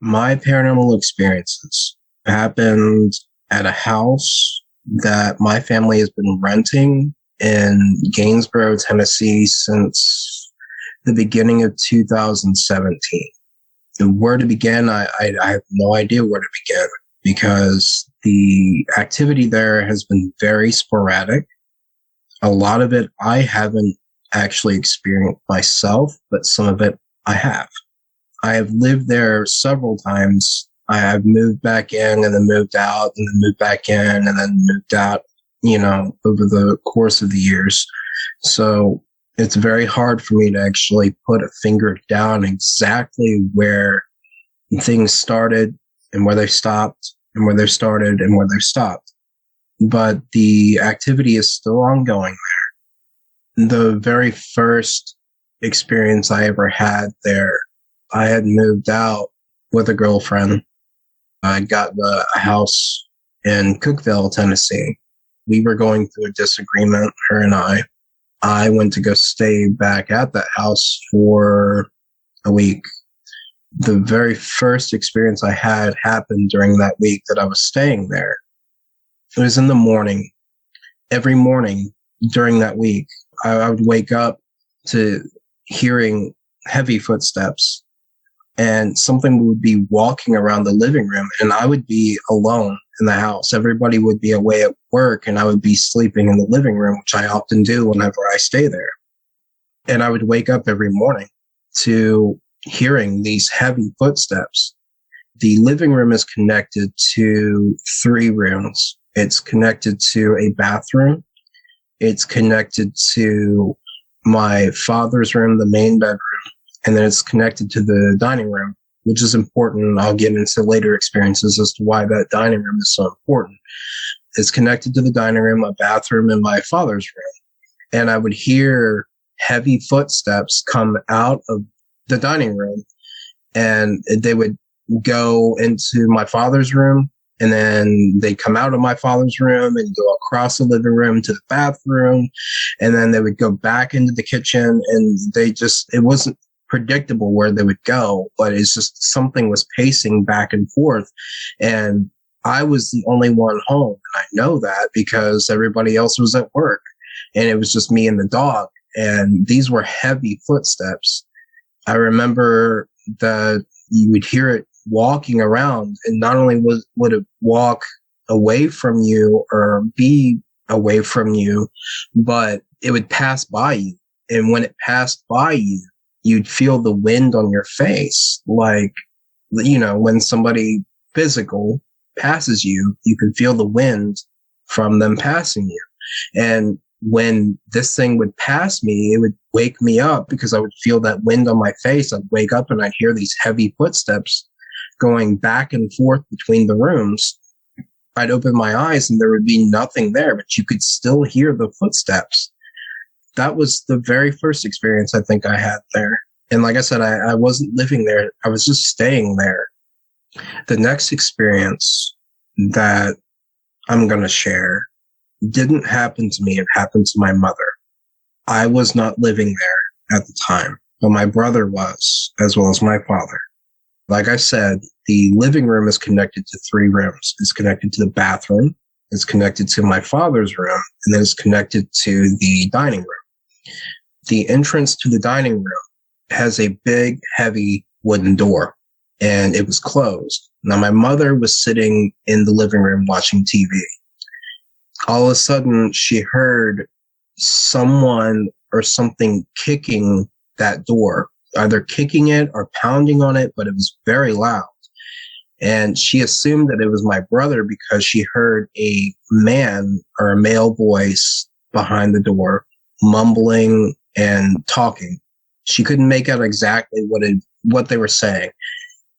My paranormal experiences happened at a house that my family has been renting in Gainesboro, Tennessee since the beginning of 2017. Where to begin, I have no idea where to begin because the activity there has been very sporadic. A lot of it I haven't actually experienced myself, but some of it I have. I have lived there several times. I have moved back in and then moved out and then moved back in and then moved out, over the course of the years. So it's very hard for me to actually put a finger down exactly where things started and where they stopped and where they started and where they stopped. But the activity is still ongoing there. The very first experience I ever had there, I had moved out with a girlfriend. I got a house in Cookeville, Tennessee. We were going through a disagreement, her and I. I went to go stay back at that house for a week. The very first experience I had happened during that week that I was staying there. It was in the morning. Every morning during that week, I would wake up to hearing heavy footsteps. And something would be walking around the living room, and I would be alone in the house. Everybody would be away at work, and I would be sleeping in the living room, which I often do whenever I stay there. And I would wake up every morning to hearing these heavy footsteps. The living room is connected to 3 rooms. It's connected to a bathroom. It's connected to my father's room, the main bedroom. And then it's connected to the dining room, which is important. I'll get into later experiences as to why that dining room is so important. It's connected to the dining room, a bathroom, and my father's room. And I would hear heavy footsteps come out of the dining room, and they would go into my father's room, and then they come out of my father's room and go across the living room to the bathroom, and then they would go back into the kitchen, and it wasn't predictable where they would go, but it's just something was pacing back and forth. And I was the only one home. I know that because everybody else was at work, and it was just me and the dog. And these were heavy footsteps. I remember that you would hear it walking around, and not only would it walk away from you or be away from you, but it would pass by you. And when it passed by you, you'd feel the wind on your face. Like, when somebody physical passes you, you can feel the wind from them passing you. And when this thing would pass me, it would wake me up because I would feel that wind on my face. I'd wake up and I'd hear these heavy footsteps going back and forth between the rooms. I'd open my eyes and there would be nothing there, but you could still hear the footsteps. That was the very first experience I think I had there. And like I said, I wasn't living there. I was just staying there. The next experience that I'm going to share didn't happen to me. It happened to my mother. I was not living there at the time, but my brother was, as well as my father. Like I said, the living room is connected to 3 rooms. It's connected to the bathroom. It's connected to my father's room, and then it's connected to the dining room. The entrance to the dining room has a big, heavy wooden door, and it was closed. Now, my mother was sitting in the living room watching TV. All of a sudden, she heard someone or something kicking that door, either kicking it or pounding on it, but it was very loud. And she assumed that it was my brother because she heard a man or a male voice behind the door mumbling and talking. She couldn't make out exactly what they were saying,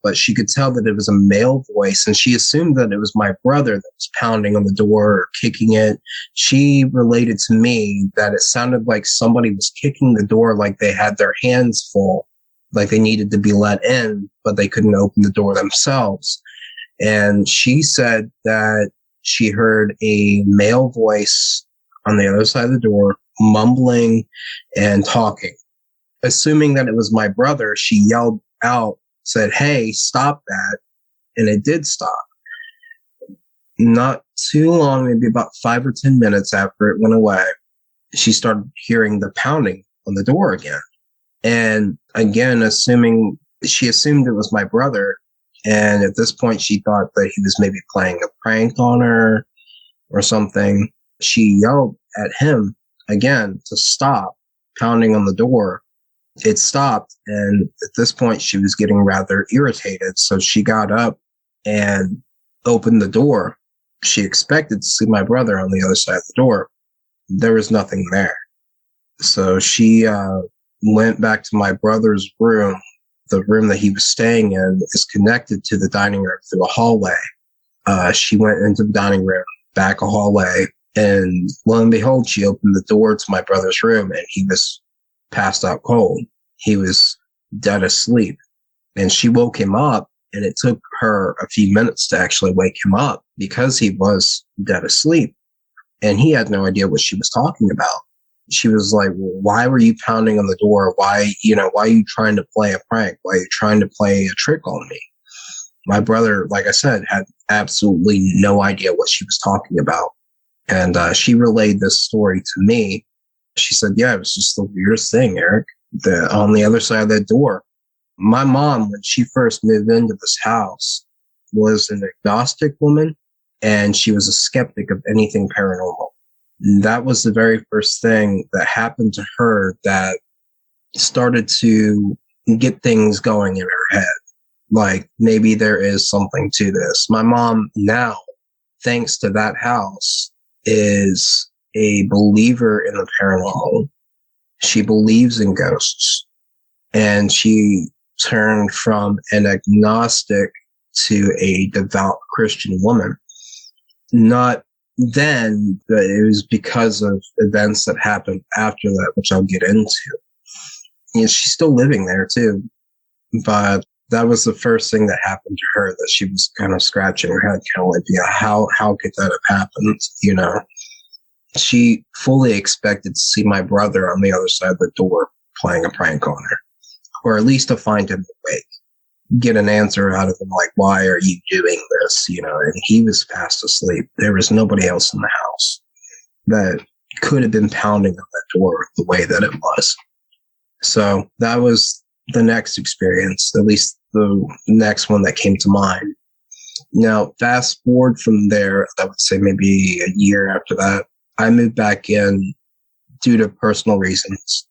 but she could tell that it was a male voice, and she assumed that it was my brother that was pounding on the door or kicking it. She related to me that it sounded like somebody was kicking the door like they had their hands full, like they needed to be let in, but they couldn't open the door themselves. And she said that she heard a male voice on the other side of the door mumbling and talking. Assuming that it was my brother, she yelled out said, "Hey, stop that." And it did stop. Not too long, maybe about 5 or 10 minutes after it went away, she started hearing the pounding on the door again. And again, she assumed it was my brother. And at this point, she thought that he was maybe playing a prank on her or something. She yelled at him again to stop pounding on the door. It stopped. And at this point, she was getting rather irritated. So she got up and opened the door. She expected to see my brother on the other side of the door. There was nothing there. So she went back to my brother's room. The room that he was staying in is connected to the dining room through a hallway. She went into the dining room, back a hallway, and lo and behold, she opened the door to my brother's room, and he was passed out cold. He was dead asleep. And she woke him up, and it took her a few minutes to actually wake him up because he was dead asleep. And he had no idea what she was talking about. She was like, well, why were you pounding on the door? Why are you trying to play a prank? Why are you trying to play a trick on me? My brother, like I said, had absolutely no idea what she was talking about. And she relayed this story to me. She said, yeah, it was just the weirdest thing, Erik. On the other side of that door. My mom, when she first moved into this house, was an agnostic woman, and she was a skeptic of anything paranormal. That was the very first thing that happened to her that started to get things going in her head. Like, maybe there is something to this. My mom now, thanks to that house, is a believer in the paranormal. She believes in ghosts. And she turned from an agnostic to a devout Christian woman. Not then, but it was because of events that happened after that, which I'll get into. She's still living there too, but that was the first thing that happened to her, that she was kind of scratching her head, kind of like, yeah, how could that have happened? She fully expected to see my brother on the other side of the door playing a prank on her, or at least to find him awake, get an answer out of him, like, why are you doing this? And he was fast asleep. There was nobody else in the house that could have been pounding on that door the way that it was. So that was the next experience, at least the next one that came to mind. Now, fast forward from there, I would say maybe a year after that, I moved back in due to personal reasons.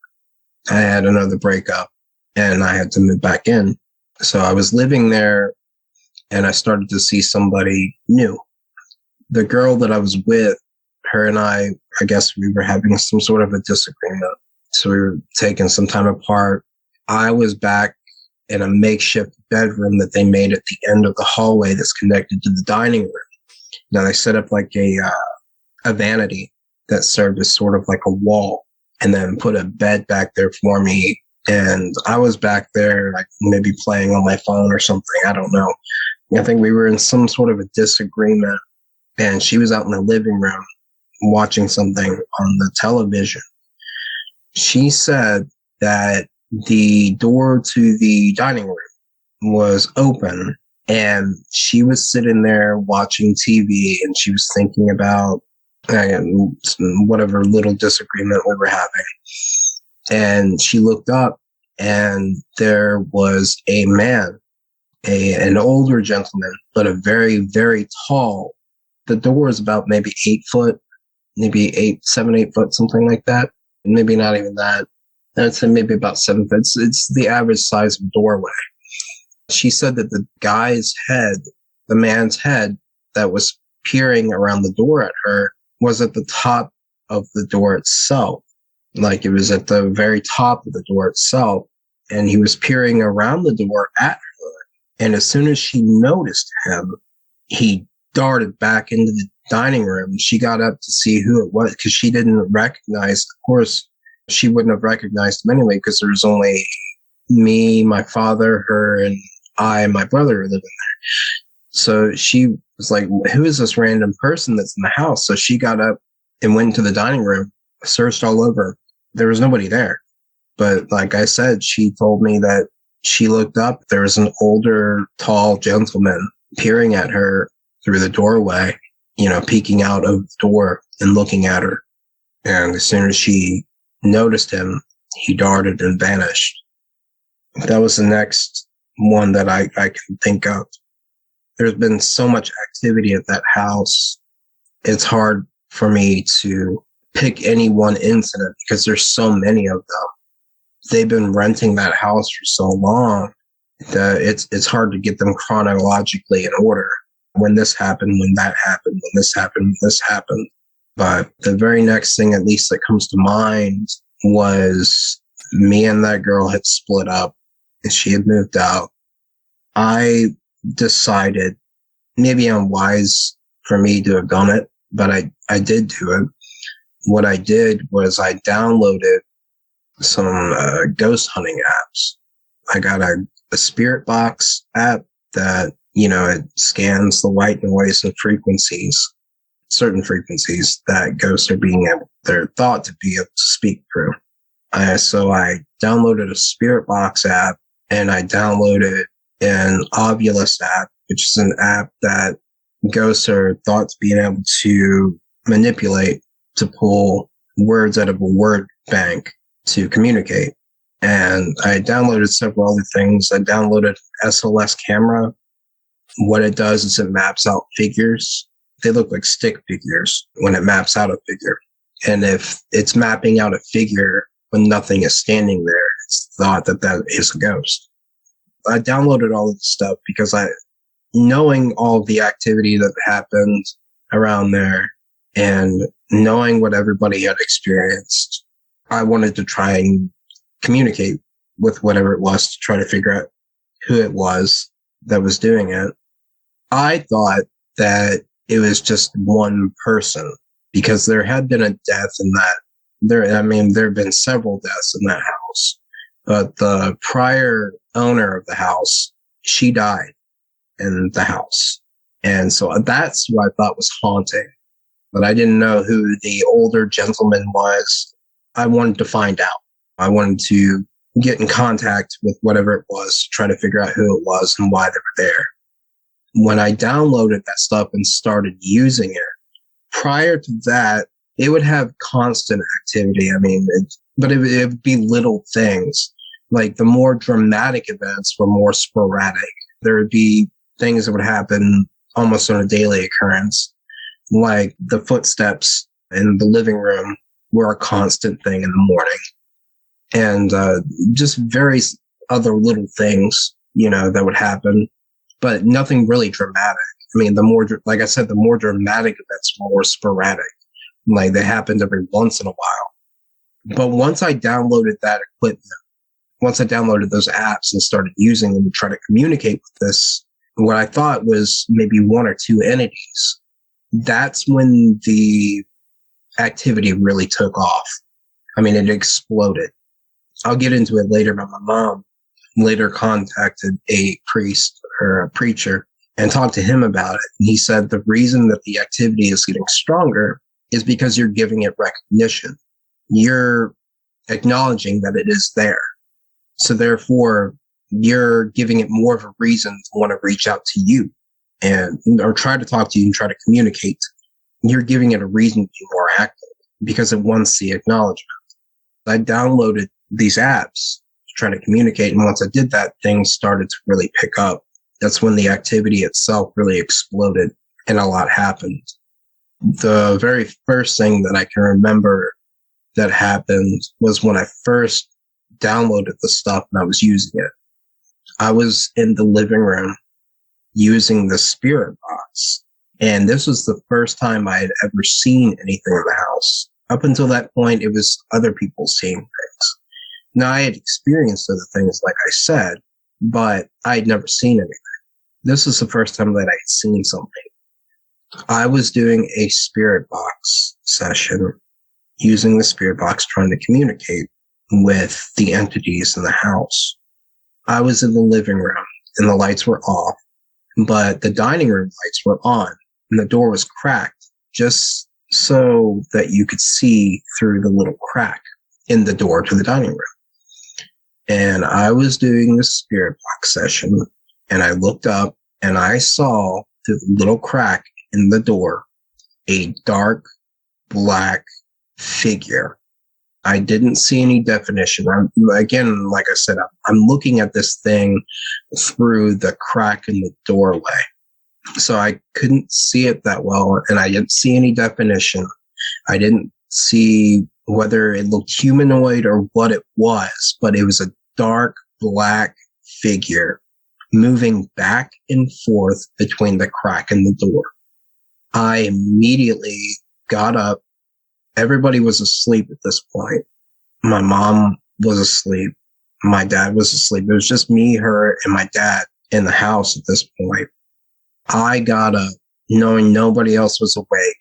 I had another breakup and I had to move back in. So I was living there and I started to see somebody new. The girl that I was with, her and I guess we were having some sort of a disagreement. So we were taking some time apart. I was back in a makeshift bedroom that they made at the end of the hallway that's connected to the dining room. Now they set up like a vanity that served as sort of like a wall, and then put a bed back there for me. And I was back there, like maybe playing on my phone or something. I don't know. I think we were in some sort of a disagreement, and she was out in the living room watching something on the television. She said that the door to the dining room was open, and she was sitting there watching TV, and she was thinking about whatever little disagreement we were having. And she looked up, and there was a man, an older gentleman, but a very, very tall. The door is about maybe 8 foot, maybe 7, 8 foot, something like that. Maybe not even that. I'd say maybe about 7 foot. It's the average size of doorway. She said that the guy's head, the man's head that was peering around the door at her, was at the top of the door itself. Like, it was at the very top of the door itself. And he was peering around the door at her. And as soon as she noticed him, he darted back into the dining room. She got up to see who it was because she didn't recognize. Of course, she wouldn't have recognized him anyway because there was only me, my father, her, and I and my brother living there. So she was like, who is this random person that's in the house? So she got up and went into the dining room, searched all over. There was nobody there. But like I said, she told me that She looked up. There was an older, tall gentleman peering at her through the doorway, peeking out of the door and looking at her. And as soon as she noticed him, he darted and vanished. That was the next one that I can think of. There's been so much activity at that house. It's hard for me to pick any one incident because there's so many of them. They've been renting that house for so long that it's hard to get them chronologically in order. When this happened, when that happened, when this happened, when this happened. But the very next thing, at least that comes to mind, was me and that girl had split up and she had moved out. I decided, maybe unwise for me to have done it, but I did do it. What I did was I downloaded some ghost hunting apps. I got a spirit box app that, it scans the white noise and frequencies, certain frequencies that ghosts they're thought to be able to speak through. So I downloaded a spirit box app and I downloaded an Ovilus app, which is an app that ghosts are thought to be able to manipulate to pull words out of a word bank to communicate. And I downloaded several other things. I downloaded SLS camera. What it does is it maps out figures. They look like stick figures when it maps out a figure. And if it's mapping out a figure when nothing is standing there, it's thought that is a ghost. I downloaded all of the stuff because knowing all of the activity that happened around there and knowing what everybody had experienced, I wanted to try and communicate with whatever it was to try to figure out who it was that was doing it. I thought that it was just one person because there had been a death in that. There have been several deaths in that house, but the prior owner of the house, she died in the house. And so that's what I thought was haunting, but I didn't know who the older gentleman was. I wanted to find out. I wanted to get in contact with whatever it was to try to figure out who it was and why they were there. When I downloaded that stuff and started using it, prior to that, it would have constant activity. But it would be little things. Like the more dramatic events were more sporadic. There would be things that would happen almost on a daily occurrence. Like the footsteps in the living room were a constant thing in the morning. And just various other little things, that would happen, but nothing really dramatic. Like I said, the more dramatic events were more sporadic. Like they happened every once in a while. But once I downloaded that equipment, once I downloaded those apps and started using them to try to communicate with this, what I thought was maybe one or two entities, that's when the activity really took off. It exploded. I'll get into it later, but my mom later contacted a priest or a preacher and talked to him about it. And he said the reason that the activity is getting stronger is because you're giving it recognition. You're acknowledging that it is there. So therefore, you're giving it more of a reason to want to reach out to you or try to talk to you and try to communicate. You're giving it a reason to be more active because it wants the acknowledgement. I downloaded these apps to try to communicate. And once I did that, things started to really pick up. That's when the activity itself really exploded and a lot happened. The very first thing that I can remember that happened was when I first downloaded the stuff and I was using it. I was in the living room using the spirit box. And this was the first time I had ever seen anything in the house. Up until that point, it was other people seeing things. Now, I had experienced other things, like I said, but I had never seen anything. This was the first time that I had seen something. I was doing a spirit box session, using the spirit box, trying to communicate with the entities in the house. I was in the living room, and the lights were off, but the dining room lights were on, and the door was cracked, just so that you could see through the little crack in the door to the dining room. And I was doing the spirit box session, and I looked up and I saw through the little crack in the door a dark black figure. I didn't see any definition. Again, like I said, I'm looking at this thing through the crack in the doorway. So I couldn't see it that well, and I didn't see any definition. I didn't see whether it looked humanoid or what it was, but it was a dark black figure moving back and forth between the crack in the door. I immediately got up. Everybody was asleep at this point. My mom was asleep. My dad was asleep. It was just me, her, and my dad in the house at this point. I got up knowing nobody else was awake,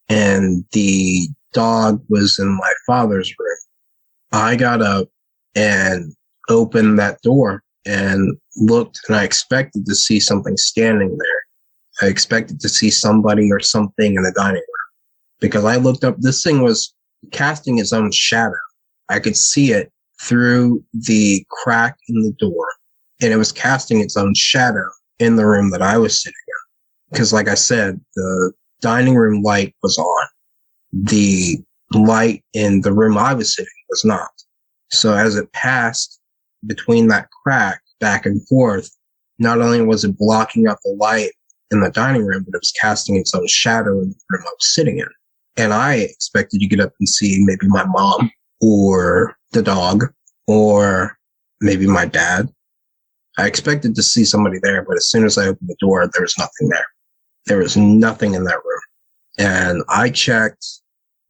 and the dog was in my father's room. I got up and opened that door and looked, and I expected to see something standing there. I expected to see somebody or something in the dining room, because I looked up. This thing was casting its own shadow. I could see it through the crack in the door, and it was casting its own shadow in the room that I was sitting in. Because, like I said, the dining room light was on. The light in the room I was sitting was not. So as it passed between that crack back and forth, not only was it blocking out the light in the dining room, but it was casting its own shadow in the room I was sitting in. And I expected to get up and see maybe my mom or the dog or maybe my dad. I expected to see somebody there, but as soon as I opened the door, there was nothing there. There was nothing in that room. And I checked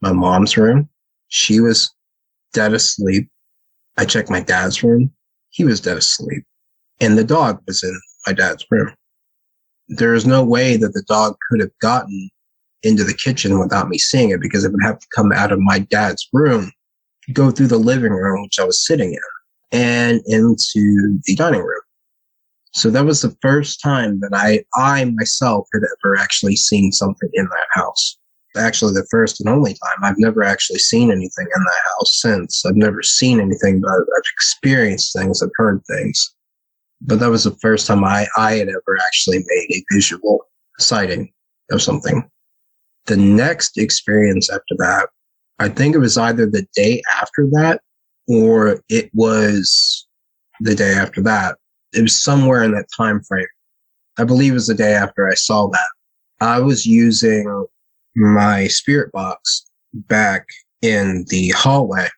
my mom's room. She was dead asleep. I checked my dad's room. He was dead asleep. And the dog was in my dad's room. There is no way that the dog could have gotten into the kitchen without me seeing it, because it would have to come out of my dad's room, go through the living room, which I was sitting in, and into the dining room. So that was the first time that I myself had ever actually seen something in that house. Actually, the first and only time. I've never actually seen anything in that house since. I've never seen anything, but I've experienced things, I've heard things. But that was the first time I had ever actually made a visual sighting of something. The next experience after that, I think it was either the day after that or it was the day after that. It was somewhere in that time frame. I believe it was the day after I saw that. I was using my spirit box back in the hallway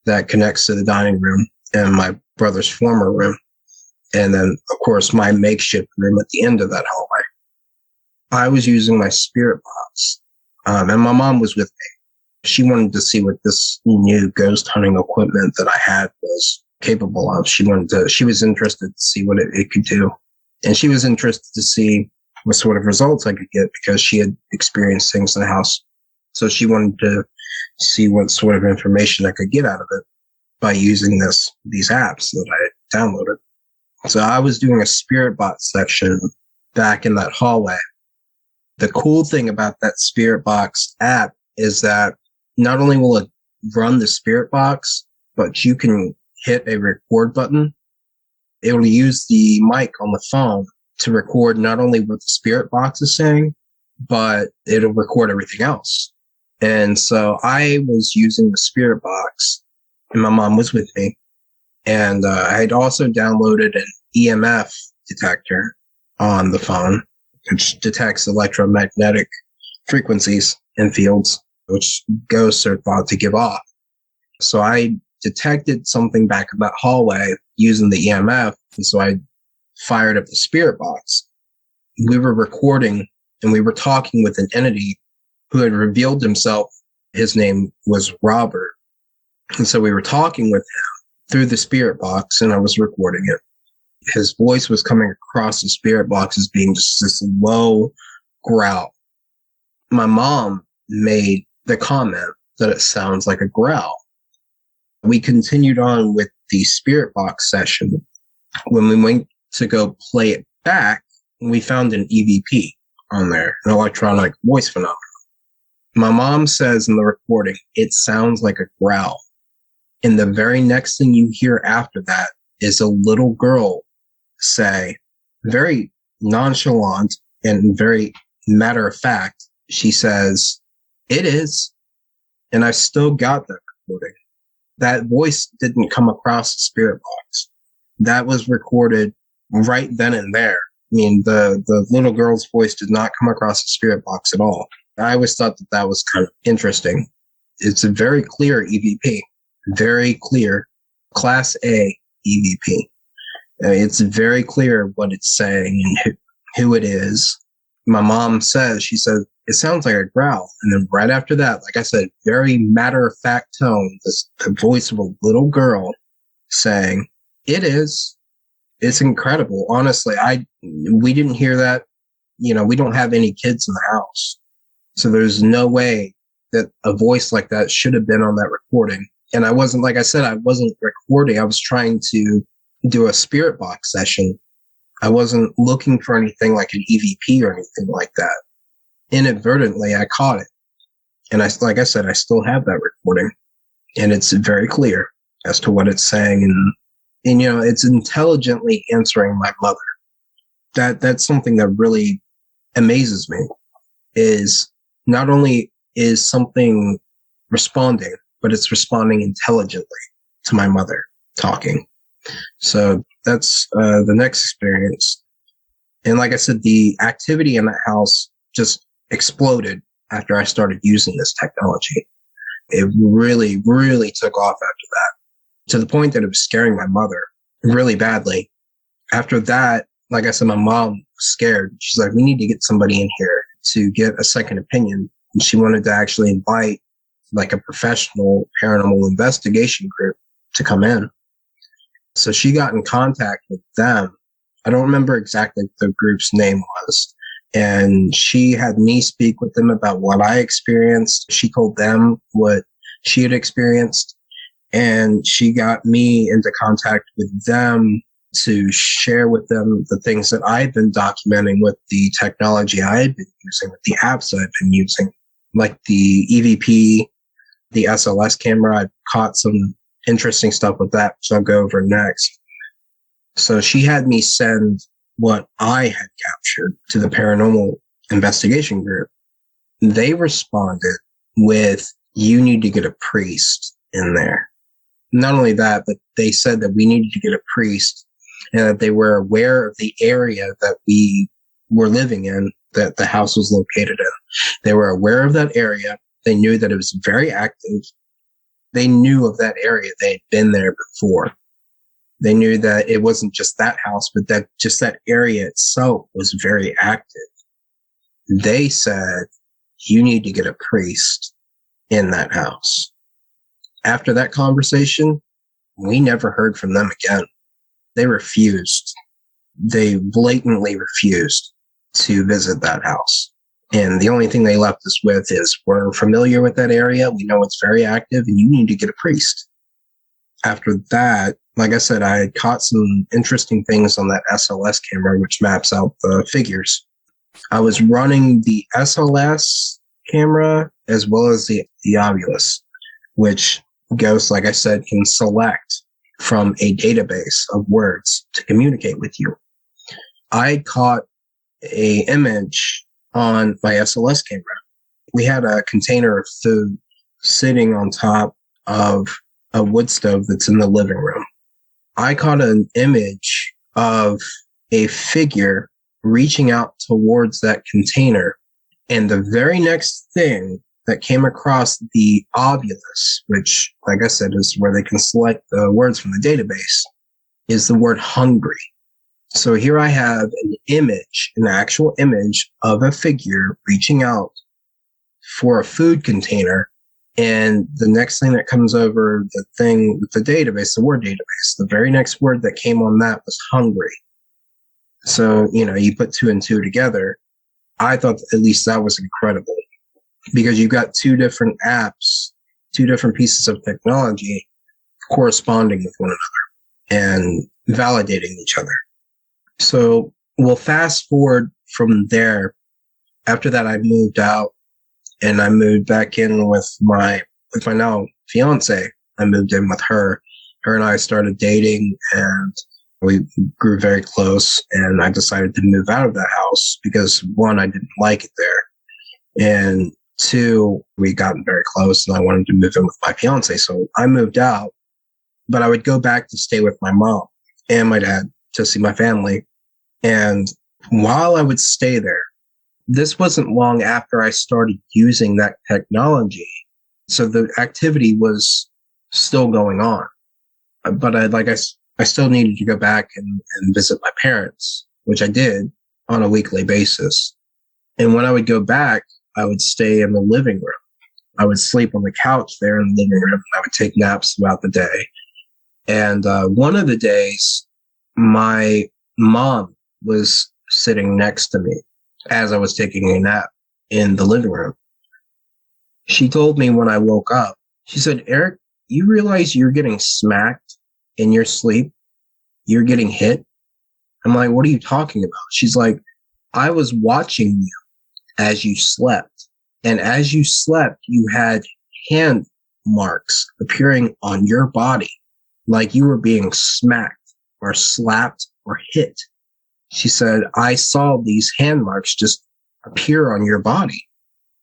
that connects to the dining room and my brother's former room. And then, of course, my makeshift room at the end of that hallway. I was using my spirit box, and my mom was with me. She wanted to see what this new ghost hunting equipment that I had was capable of. She was interested to see what it could do. And she was interested to see what sort of results I could get, because she had experienced things in the house. So she wanted to see what sort of information I could get out of it by using these apps that I had downloaded. So I was doing a spirit box section back in that hallway. The cool thing about that spirit box app is that not only will it run the spirit box, but you can hit a record button. It will use the mic on the phone to record not only what the spirit box is saying, but it'll record everything else. And so I was using the spirit box, and my mom was with me. And I had also downloaded an EMF detector on the phone, which detects electromagnetic frequencies and fields, which ghosts are thought to give off. So I detected something back in that hallway using the EMF, and so I fired up the spirit box. We were recording, and we were talking with an entity who had revealed himself. His name was Robert. And so we were talking with him through the spirit box, and I was recording it. His voice was coming across the spirit box as being just this low growl. My mom made the comment that it sounds like a growl. We continued on with the spirit box session. When we went to go play it back, we found an EVP on there, an electronic voice phenomenon. My mom says in the recording, it sounds like a growl. And the very next thing you hear after that is a little girl say, very nonchalant and very matter of fact, she says, "It is." And I still got that recording. That voice didn't come across the spirit box. That was recorded right then and there. I mean, the little girl's voice did not come across the spirit box at all. I always thought that that was kind of interesting. It's a very clear EVP, very clear Class A EVP. It's very clear what it's saying and who it is. My mom says, she said, it sounds like a growl. And then right after that, like I said, very matter-of-fact tone, the voice of a little girl saying, "It is." It's incredible. Honestly, we didn't hear that. You know, we don't have any kids in the house. So there's no way that a voice like that should have been on that recording. And I wasn't, like I said, I wasn't recording. I was trying to do a spirit box session. I wasn't looking for anything like an EVP or anything like that. Inadvertently, I caught it. And like I said, I still have that recording. And it's very clear as to what it's saying. And you know, it's intelligently answering my mother. That's something that really amazes me, is not only is something responding, but it's responding intelligently to my mother talking. So that's the next experience. And like I said, the activity in that house just exploded after I started using this technology. It really, really took off after that, to the point that it was scaring my mother really badly. After that, like I said, my mom was scared. She's like, "We need to get somebody in here to get a second opinion." And she wanted to actually invite like a professional paranormal investigation group to come in. So she got in contact with them. I don't remember exactly what the group's name was. And she had me speak with them about what I experienced. She told them what she had experienced. And she got me into contact with them to share with them the things that I had been documenting with the technology I had been using, with the apps I've been using, like the EVP, the SLS camera. I caught some interesting stuff with that, which I'll go over next. So she had me send what I had captured to the paranormal investigation group. They responded with, "You need to get a priest in there." Not only that, but they said that we needed to get a priest, and that they were aware of the area that we were living in, that the house was located in. They were aware of that area. They knew that it was very active. They knew of that area. They had been there before. They knew that it wasn't just that house, but that just that area itself was very active. They said, "You need to get a priest in that house." After that conversation, we never heard from them again. They refused. They blatantly refused to visit that house. And the only thing they left us with is, "We're familiar with that area. We know it's very active, and you need to get a priest." After that, like I said, I had caught some interesting things on that SLS camera, which maps out the figures. I was running the SLS camera as well as the Ovilus, which Ghost, like I said, can select from a database of words to communicate with you. I caught a image on my SLS camera. We had a container of food sitting on top of a wood stove that's in the living room. I caught an image of a figure reaching out towards that container. And the very next thing that came across the Ovilus, which, like I said, is where they can select the words from the database, is the word "hungry." So here I have an image, an actual image of a figure reaching out for a food container. And the next thing that comes over the thing with the database, the word database, the very next word that came on that was "hungry." So, you know, you put two and two together. I thought at least that was incredible, because you've got two different apps, two different pieces of technology corresponding with one another and validating each other. So we'll fast forward from there. After that, I moved out and I moved back in with my now fiance. I moved in with her. Her and I started dating, and we grew very close, and I decided to move out of that house because, one, I didn't like it there, and two, we got very close, and I wanted to move in with my fiance. So I moved out, but I would go back to stay with my mom and my dad to see my family. And while I would stay there, this wasn't long after I started using that technology. So the activity was still going on. But I still needed to go back and visit my parents, which I did on a weekly basis. And when I would go back, I would stay in the living room. I would sleep on the couch there in the living room. I would take naps throughout the day. And one of the days, my mom was sitting next to me as I was taking a nap in the living room. She told me when I woke up, she said, "Erik, you realize you're getting smacked in your sleep? You're getting hit?" I'm like, "What are you talking about?" She's like, "I was watching you as you slept. And as you slept, you had hand marks appearing on your body, like you were being smacked or slapped or hit." She said, "I saw these hand marks just appear on your body."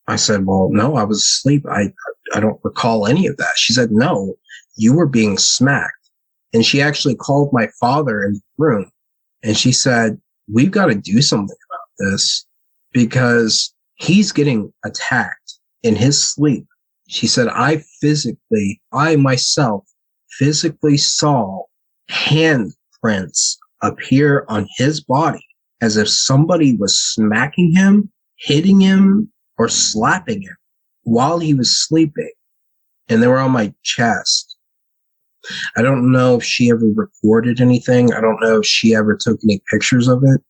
I said, "Well, no, I was asleep. I don't recall any of that." She said, "No, you were being smacked." And she actually called my father in the room, and she said, "We've got to do something about this because he's getting attacked in his sleep." She said, I myself physically saw handprints appear on his body as if somebody was smacking him, hitting him, or slapping him while he was sleeping. And they were on my chest. I don't know if she ever recorded anything. I don't know if she ever took any pictures of it.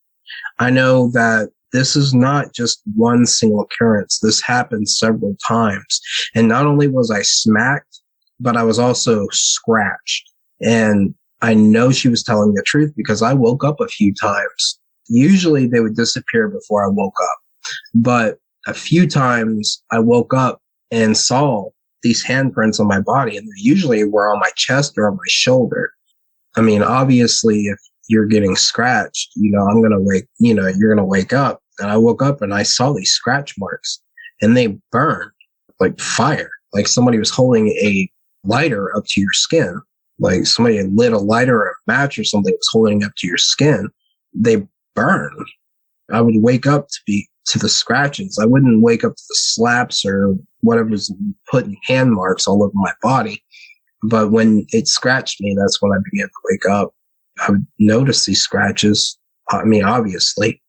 I know that this is not just one single occurrence. This happened several times. And not only was I smacked, but I was also scratched. And I know she was telling the truth because I woke up a few times. Usually they would disappear before I woke up. But a few times I woke up and saw these handprints on my body, and they usually were on my chest or on my shoulder. I mean, obviously, if you're getting scratched, you're going to wake up. And I woke up and I saw these scratch marks, and they burned like fire, like somebody was holding a lighter up to your skin, like somebody had lit a lighter or a match or something was holding up to your skin. They burned. I would wake up to the scratches. I wouldn't wake up to the slaps or whatever was putting hand marks all over my body. But when it scratched me, that's when I began to wake up. I would notice these scratches. I mean, obviously,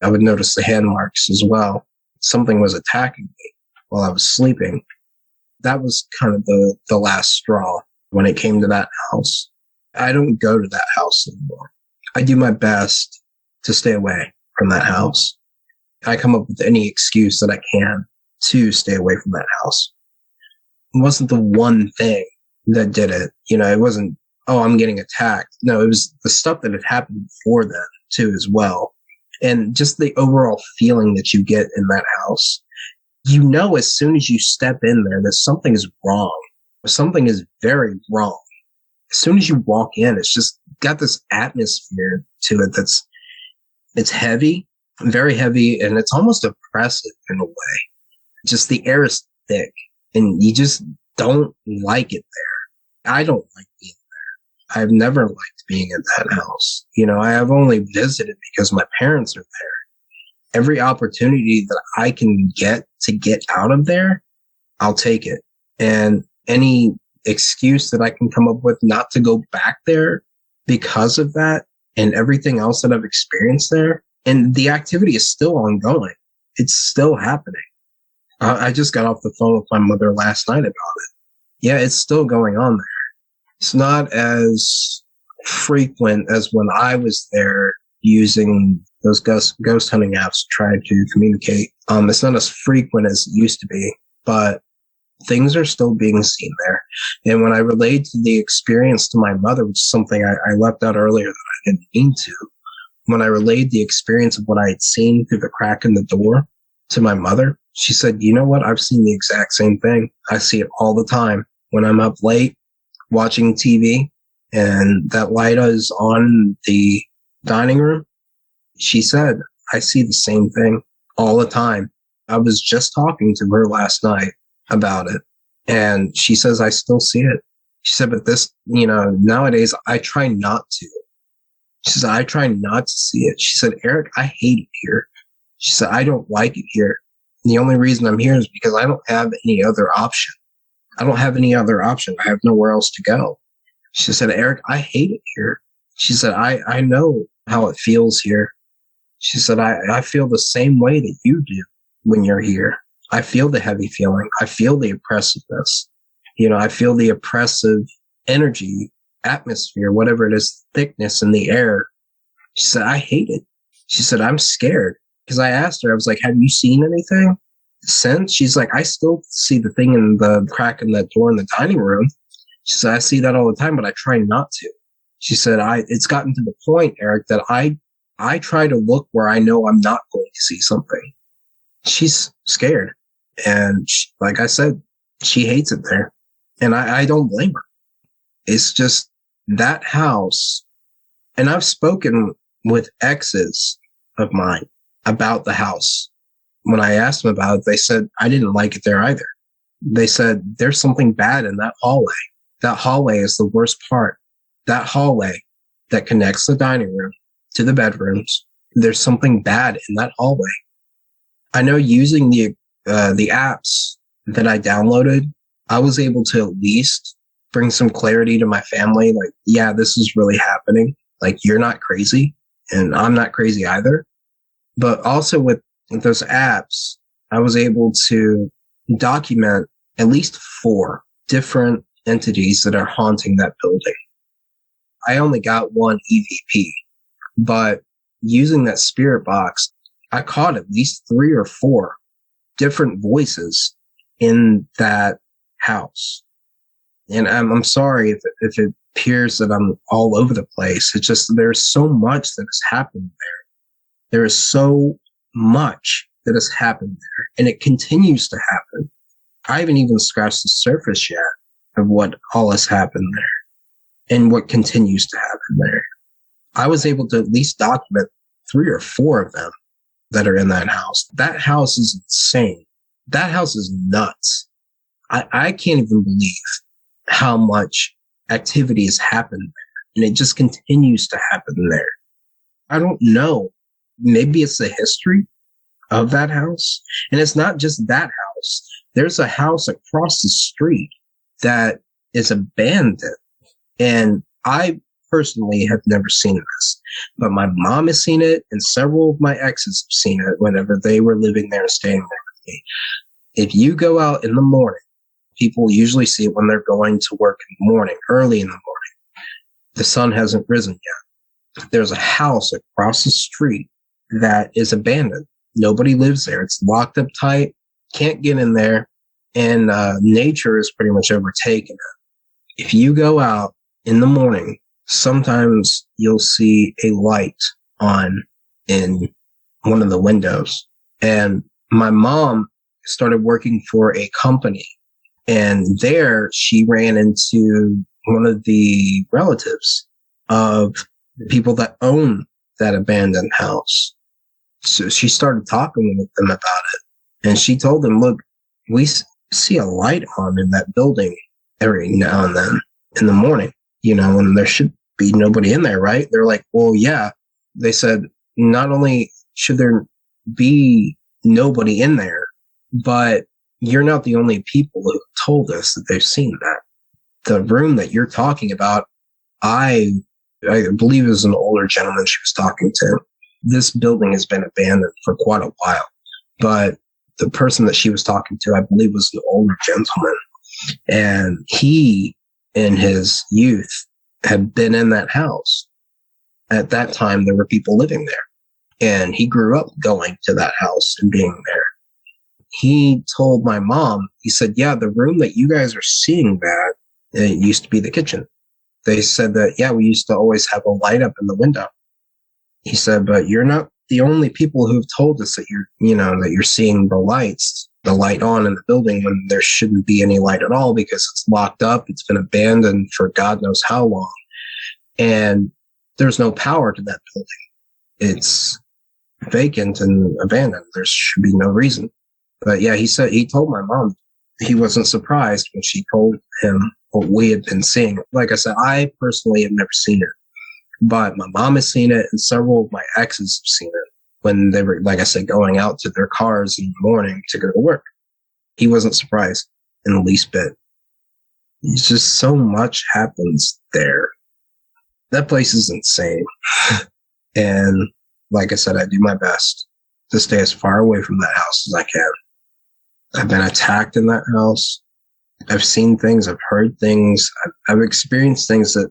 I would notice the hand marks as well. Something was attacking me while I was sleeping. That was kind of the last straw when it came to that house. I don't go to that house anymore. I do my best to stay away from that house. I come up with any excuse that I can to stay away from that house. It wasn't the one thing that did it. It wasn't, oh, I'm getting attacked. No, it was the stuff that had happened before then too as well. And just the overall feeling that you get in that house. As soon as you step in there that something is wrong. Something is very wrong. As soon as you walk in, it's just got this atmosphere to it it's heavy, very heavy, and it's almost oppressive in a way. Just the air is thick, and you just don't like it there. I don't like being there. I've never liked being in that house. I have only visited because my parents are there. Every opportunity that I can get to get out of there, I'll take it. And any excuse that I can come up with not to go back there because of that and everything else that I've experienced there. And the activity is still ongoing. It's still happening. I just got off the phone with my mother last night about it. Yeah, it's still going on there. It's not as frequent as when I was there using those ghost hunting apps to try to communicate. It's not as frequent as it used to be, but things are still being seen there. And when I relayed the experience to my mother, which is something I left out earlier that I didn't mean to, when I relayed the experience of what I had seen through the crack in the door to my mother, she said, "You know what? I've seen the exact same thing. I see it all the time. When I'm up late, watching TV and that light is on the dining room. She said, I see the same thing all the time. I was just talking to her last night about it. And she says, I still see it. She said, but this, nowadays I try not to. She said, I try not to see it. She said, Erik, I hate it here. She said, I don't like it here. And the only reason I'm here is because I don't have any other option. I don't have any other option. I have nowhere else to go. She said, Erik, I hate it here. She said, I know how it feels here. She said, I feel the same way that you do when you're here. I feel the heavy feeling. I feel the oppressiveness. I feel the oppressive energy, atmosphere, whatever it is, thickness in the air. She said, I hate it. She said, I'm scared. Because I asked her, I was like, have you seen anything since? She's like, I still see the thing in the crack in that door in the dining room. She said, I see that all the time, but I try not to. She said, it's gotten to the point, Erik, that I try to look where I know I'm not going to see something. She's scared. And like I said, she hates it there. And I don't blame her. It's just that house. And I've spoken with exes of mine about the house. When I asked them about it, they said, I didn't like it there either. They said, there's something bad in that hallway. That hallway is the worst part. That hallway that connects the dining room to the bedrooms, there's something bad in that hallway. I know using the apps that I downloaded, I was able to at least bring some clarity to my family. Like, yeah, this is really happening. Like, you're not crazy and I'm not crazy either. But also with those apps, I was able to document at least 4 different entities that are haunting that building. I only got one EVP, but using that spirit box, I caught at least 3 or 4 different voices in that house. And I'm sorry if it appears that I'm all over the place. It's just there's so much that has happened there. There is so much that has happened there, and it continues to happen. I haven't even scratched the surface yet of what all has happened there and what continues to happen there. I was able to at least document 3 or 4 of them that are in that house. That house is insane. That house is nuts. I can't even believe how much activity has happened there, and it just continues to happen there. I don't know. Maybe it's the history of that house. And it's not just that house. There's a house across the street that is abandoned. And I personally have never seen this, but my mom has seen it, and several of my exes have seen it whenever they were living there and staying there with me. If you go out in the morning, people usually see it when they're going to work in the morning, early in the morning. The sun hasn't risen yet. There's a house across the street that is abandoned. Nobody lives there. It's locked up tight. Can't get in there. And nature is pretty much overtaken it. If you go out in the morning, sometimes you'll see a light on in one of the windows. And my mom started working for a company, and there she ran into one of the relatives of the people that own that abandoned house. So she started talking with them about it, and she told them, look, we see a light on in that building every now and then in the morning, and there should be nobody in there, right? They're like, well, yeah. They said, not only should there be nobody in there, but you're not the only people who told us that they've seen that. The room that you're talking about, I believe it was an older gentleman she was talking to. This building has been abandoned for quite a while, but the person that she was talking to, I believe, was an older gentleman. And he, in his youth, had been in that house. At that time, there were people living there. And he grew up going to that house and being there. He told my mom, he said, yeah, the room that you guys are seeing that, it used to be the kitchen. They said that, yeah, we used to always have a light up in the window. He said, but you're not the only people who've told us that you're seeing the lights the light on in the building when there shouldn't be any light at all because it's locked up. It's been abandoned for God knows how long. And there's no power to that building. It's vacant and abandoned. There should be no reason. But yeah, he told my mom he wasn't surprised when she told him what we had been seeing. Like I said, I personally have never seen it, but my mom has seen it and several of my exes have seen it when they were, like I said, going out to their cars in the morning to go to work. He wasn't surprised in the least bit. It's just so much happens there. That place is insane. And like I said, I do my best to stay as far away from that house as I can. I've been attacked in that house. I've seen things. I've heard things. I've experienced things that,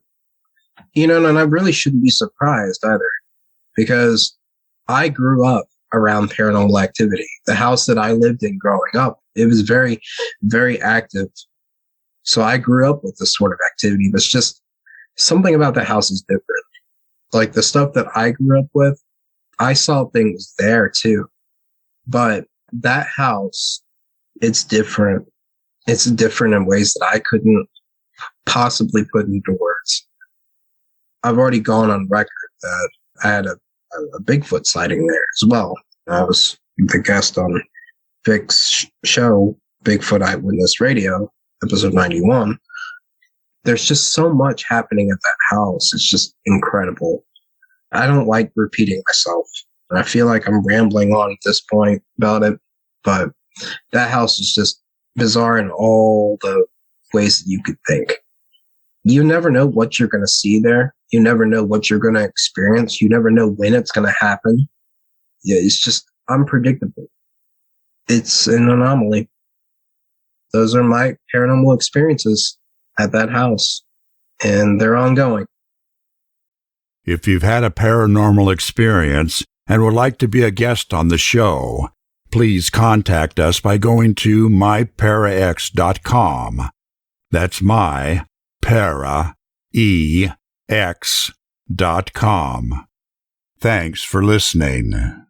and I really shouldn't be surprised either, because I grew up around paranormal activity. The house that I lived in growing up, it was very, very active. So I grew up with this sort of activity. But it's just something about the house is different. Like the stuff that I grew up with, I saw things there too. But that house, it's different. It's different in ways that I couldn't possibly put into words. I've already gone on record that I had a Bigfoot sighting there as well. I was the guest on Vic's show, Bigfoot Eyewitness Radio, episode 91. There's just so much happening at that house. It's just incredible. I don't like repeating myself. And I feel like I'm rambling on at this point about it, but that house is just bizarre in all the ways that you could think. You never know what you're going to see there. You never know what you're going to experience. You never know when it's going to happen. Yeah, it's just unpredictable. It's an anomaly. Those are my paranormal experiences at that house, and they're ongoing. If you've had a paranormal experience and would like to be a guest on the show, please contact us by going to myparax.com. That's myparaex.com. Thanks for listening.